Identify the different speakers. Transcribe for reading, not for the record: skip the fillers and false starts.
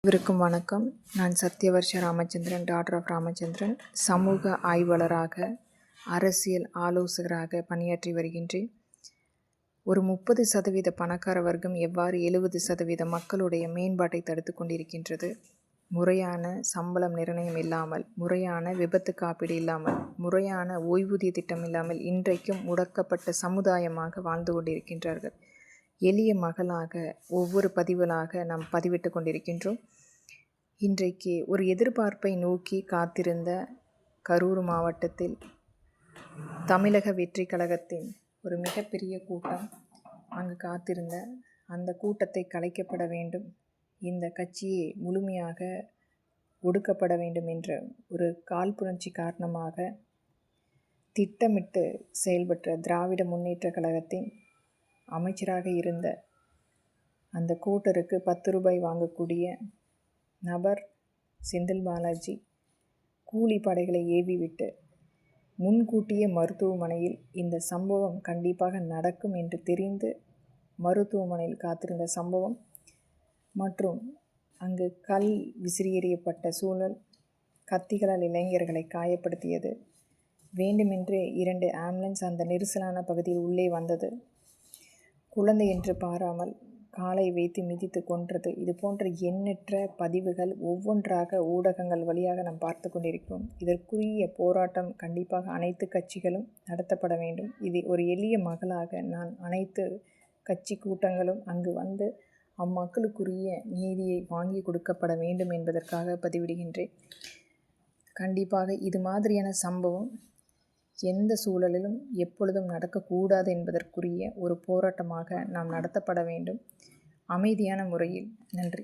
Speaker 1: அனைவருக்கும் வணக்கம். நான் சத்யவர்ஷ ராமச்சந்திரன், டாக்டர் ஆஃப் ராமச்சந்திரன். சமூக ஆய்வாளராக, அரசியல் ஆலோசகராக பணியாற்றி வருகின்றேன். ஒரு 30% பணக்கார வர்க்கம் எவ்வாறு 70% மக்களுடைய மேம்பாட்டை தடுத்து கொண்டிருக்கின்றது, முறையான சம்பளம் நிர்ணயம் இல்லாமல், முறையான விபத்து காப்பீடு இல்லாமல், முறையான ஓய்வூதிய திட்டம் இல்லாமல் இன்றைக்கும் முடக்கப்பட்ட சமுதாயமாக வாழ்ந்து கொண்டிருக்கின்றார்கள். எளிய மகளாக ஒவ்வொரு பதிவுகளாக நாம் பதிவிட்டு கொண்டிருக்கின்றோம். இன்றைக்கு ஒரு எதிர்பார்ப்பை நோக்கி காத்திருந்த கரூர் மாவட்டத்தில் தமிழக வெற்றி கழகத்தின் ஒரு மிகப்பெரிய கூட்டம் அங்கு காத்திருந்த அந்த கூட்டத்தை கலைக்கப்பட வேண்டும், இந்த கட்சியை முழுமையாக ஒடுக்கப்பட வேண்டும் என்ற ஒரு காழ்ப்புணர்ச்சி காரணமாக திட்டமிட்டு செயல்பட்ட திராவிட முன்னேற்ற கழகத்தின் அமைச்சராக இருந்த அந்த கூட்டருக்கு 10 ரூபாய் வாங்கக்கூடிய நபர் செந்தில் பாலாஜி கூலி படைகளை ஏவிவிட்டு முன்கூட்டிய மருத்துவமனையில் இந்த சம்பவம் கண்டிப்பாக நடக்கும் என்று தெரிந்து மருத்துவமனையில் காத்திருந்த சம்பவம் மற்றும் அங்கு கல் விசிறி எறியப்பட்ட சூழல், கத்திகளால் இளைஞர்களை காயப்படுத்தியது, வேண்டுமென்றே 2 ஆம்புலன்ஸ் அந்த நெரிசலான பகுதியில் உள்ளே வந்தது, குழந்தை என்று பாராமல் காலை வைத்து மிதித்து கொன்றது, இது போன்ற எண்ணற்ற பதிவுகள் ஒவ்வொன்றாக ஊடகங்கள் வழியாக நாம் பார்த்து கொண்டிருக்கிறோம். இதற்குரிய போராட்டம் கண்டிப்பாக அனைத்து கட்சிகளும் நடத்தப்பட வேண்டும். இது ஒரு எளிய மகளாக நான் அனைத்து கட்சி கூட்டங்களும் அங்கு வந்து அம்மக்களுக்குரிய நீதியை வாங்கி கொடுக்கப்பட வேண்டும் என்பதற்காக பதிவிடுகின்றேன். கண்டிப்பாக இது மாதிரியான சம்பவம் எந்த சூழலிலும் எப்பொழுதும் நடக்கக்கூடாது என்பதற்குரிய ஒரு போராட்டமாக நாம் நடத்தப்பட வேண்டும், அமைதியான முறையில். நன்றி.